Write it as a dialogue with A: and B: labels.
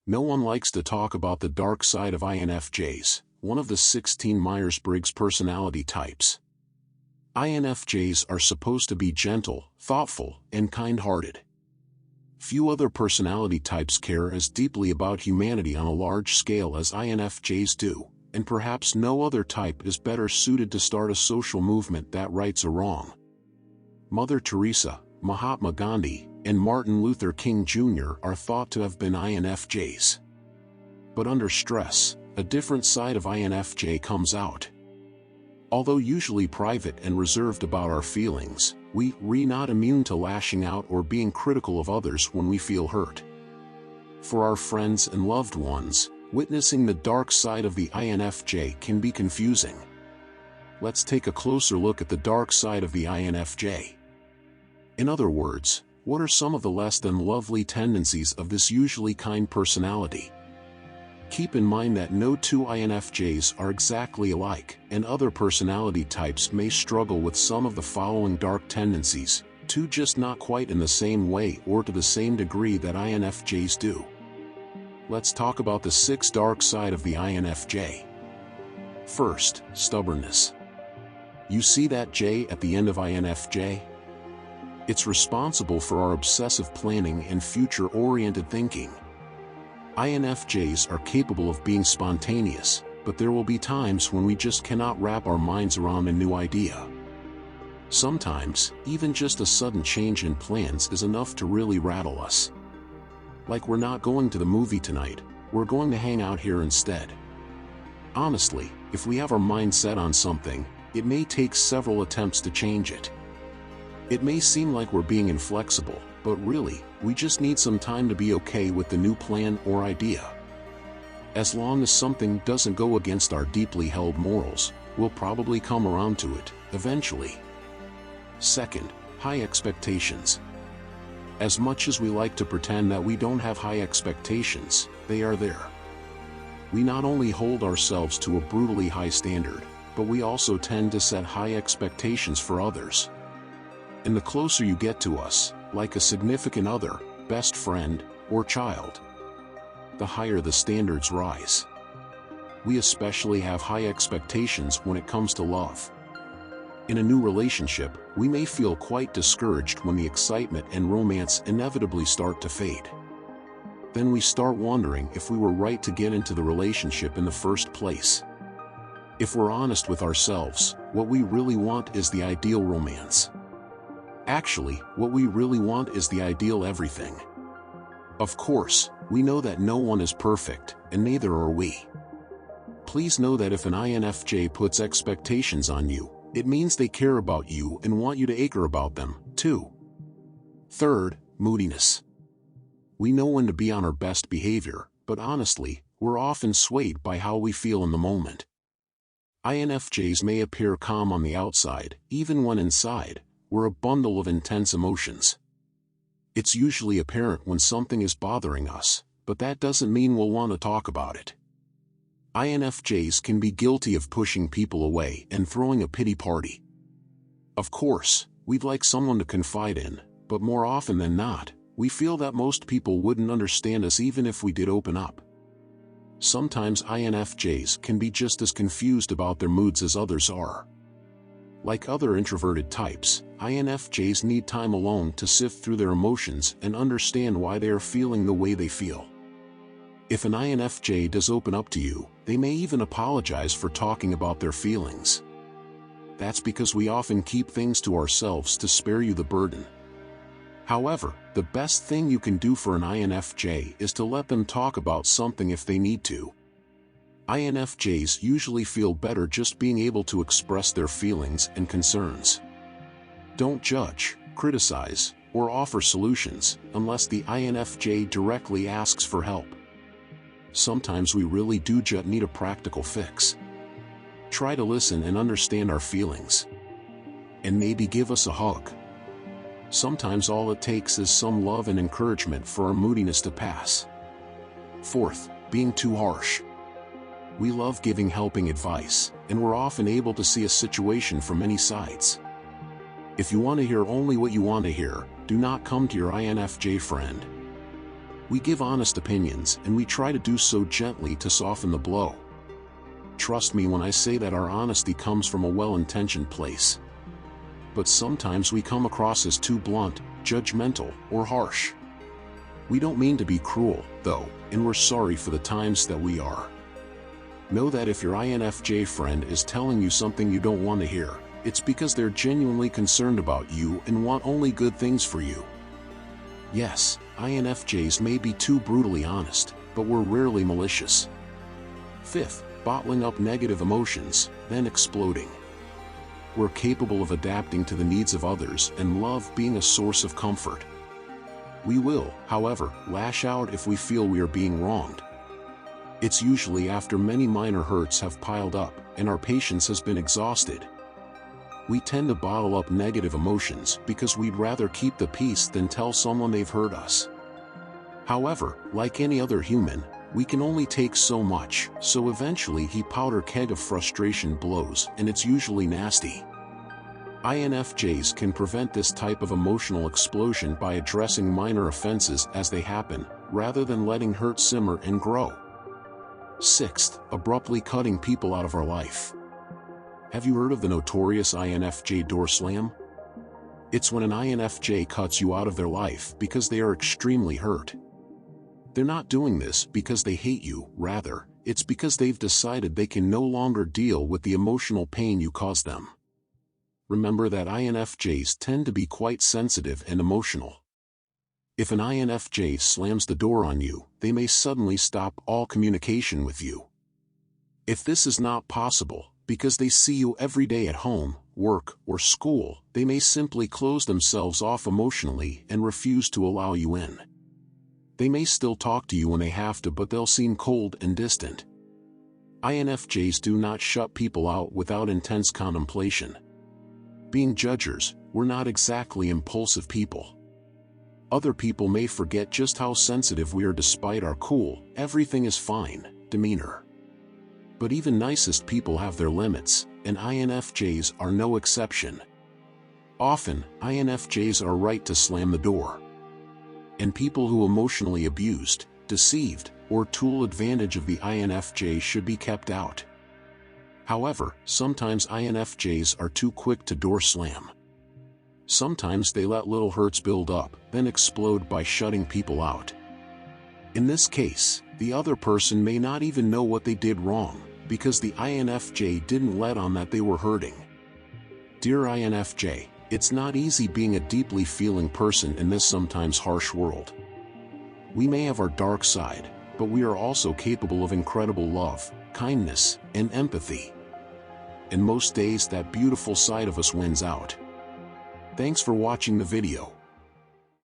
A: No one likes to talk about the dark side of INFJs, one of the 16 Myers-Briggs personality types. INFJs are supposed to be gentle, thoughtful, and kind-hearted. Few other personality types care as deeply about humanity on a large scale as INFJs do, and perhaps no other type is better suited to start a social movement that rights a wrong. Mother Teresa, Mahatma Gandhi, and Martin Luther King Jr. are thought to have been INFJs. But under stress, a different side of INFJ comes out. Although usually private and reserved about our feelings, we're not immune to lashing out or being critical of others when we feel hurt. For our friends and loved ones, witnessing the dark side of the INFJ can be confusing. Let's take a closer look at the dark side of the INFJ. In other words, what are some of the less than lovely tendencies of this usually kind personality? Keep in mind that no two INFJs are exactly alike, and other personality types may struggle with some of the following dark tendencies, two just not quite in the same way or to the same degree that INFJs do. Let's talk about the 6 dark side of the INFJ. First, stubbornness. You see that J at the end of INFJ? It's responsible for our obsessive planning and future-oriented thinking. INFJs are capable of being spontaneous, but there will be times when we just cannot wrap our minds around a new idea. Sometimes, even just a sudden change in plans is enough to really rattle us. Like we're not going to the movie tonight, we're going to hang out here instead. Honestly, if we have our mind set on something, it may take several attempts to change it. It may seem like we're being inflexible, but really, we just need some time to be okay with the new plan or idea. As long as something doesn't go against our deeply held morals, we'll probably come around to it, eventually. Second, high expectations. As much as we like to pretend that we don't have high expectations, they are there. We not only hold ourselves to a brutally high standard, but we also tend to set high expectations for others. And the closer you get to us, like a significant other, best friend, or child, the higher the standards rise. We especially have high expectations when it comes to love. In a new relationship, we may feel quite discouraged when the excitement and romance inevitably start to fade. Then we start wondering if we were right to get into the relationship in the first place. If we're honest with ourselves, what we really want is the ideal romance. Actually, what we really want is the ideal everything. Of course, we know that no one is perfect, and neither are we. Please know that if an INFJ puts expectations on you, it means they care about you and want you to acre about them, too. Third, moodiness. We know when to be on our best behavior, but honestly, we're often swayed by how we feel in the moment. INFJs may appear calm on the outside, even when inside, we're a bundle of intense emotions. It's usually apparent when something is bothering us, but that doesn't mean we'll want to talk about it. INFJs can be guilty of pushing people away and throwing a pity party. Of course, we'd like someone to confide in, but more often than not, we feel that most people wouldn't understand us even if we did open up. Sometimes INFJs can be just as confused about their moods as others are. Like other introverted types, INFJs need time alone to sift through their emotions and understand why they are feeling the way they feel. If an INFJ does open up to you, they may even apologize for talking about their feelings. That's because we often keep things to ourselves to spare you the burden. However, the best thing you can do for an INFJ is to let them talk about something if they need to. INFJs usually feel better just being able to express their feelings and concerns. Don't judge, criticize, or offer solutions unless the INFJ directly asks for help. Sometimes we really do just need a practical fix. Try to listen and understand our feelings. And maybe give us a hug. Sometimes all it takes is some love and encouragement for our moodiness to pass. Fourth, being too harsh. We love giving helping advice, and we're often able to see a situation from many sides. If you want to hear only what you want to hear, do not come to your INFJ friend. We give honest opinions and we try to do so gently to soften the blow. Trust me when I say that our honesty comes from a well-intentioned place. But sometimes we come across as too blunt, judgmental, or harsh. We don't mean to be cruel, though, and we're sorry for the times that we are. Know that if your INFJ friend is telling you something you don't want to hear, it's because they're genuinely concerned about you and want only good things for you. Yes, INFJs may be too brutally honest, but we're rarely malicious. Fifth, bottling up negative emotions, then exploding. We're capable of adapting to the needs of others and love being a source of comfort. We will, however, lash out if we feel we are being wronged. It's usually after many minor hurts have piled up and our patience has been exhausted. We tend to bottle up negative emotions because we'd rather keep the peace than tell someone they've hurt us. However, like any other human, we can only take so much, so eventually the powder keg of frustration blows, and it's usually nasty. INFJs can prevent this type of emotional explosion by addressing minor offenses as they happen, rather than letting hurt simmer and grow. Sixth, abruptly cutting people out of our life. Have you heard of the notorious INFJ door slam? It's when an INFJ cuts you out of their life because they are extremely hurt. They're not doing this because they hate you, rather, it's because they've decided they can no longer deal with the emotional pain you caused them. Remember that INFJs tend to be quite sensitive and emotional. If an INFJ slams the door on you, they may suddenly stop all communication with you. If this is not possible, because they see you every day at home, work, or school, they may simply close themselves off emotionally and refuse to allow you in. They may still talk to you when they have to, but they'll seem cold and distant. INFJs do not shut people out without intense contemplation. Being judgers, we're not exactly impulsive people. Other people may forget just how sensitive we are despite our cool, everything is fine, demeanor. But even nicest people have their limits, and INFJs are no exception. Often, INFJs are right to slam the door. And people who emotionally abused, deceived, or took advantage of the INFJ should be kept out. However, sometimes INFJs are too quick to door slam. Sometimes they let little hurts build up, then explode by shutting people out. In this case, the other person may not even know what they did wrong, because the INFJ didn't let on that they were hurting. Dear INFJ, it's not easy being a deeply feeling person in this sometimes harsh world. We may have our dark side, but we are also capable of incredible love, kindness, and empathy. And most days that beautiful side of us wins out. Thanks for watching the video.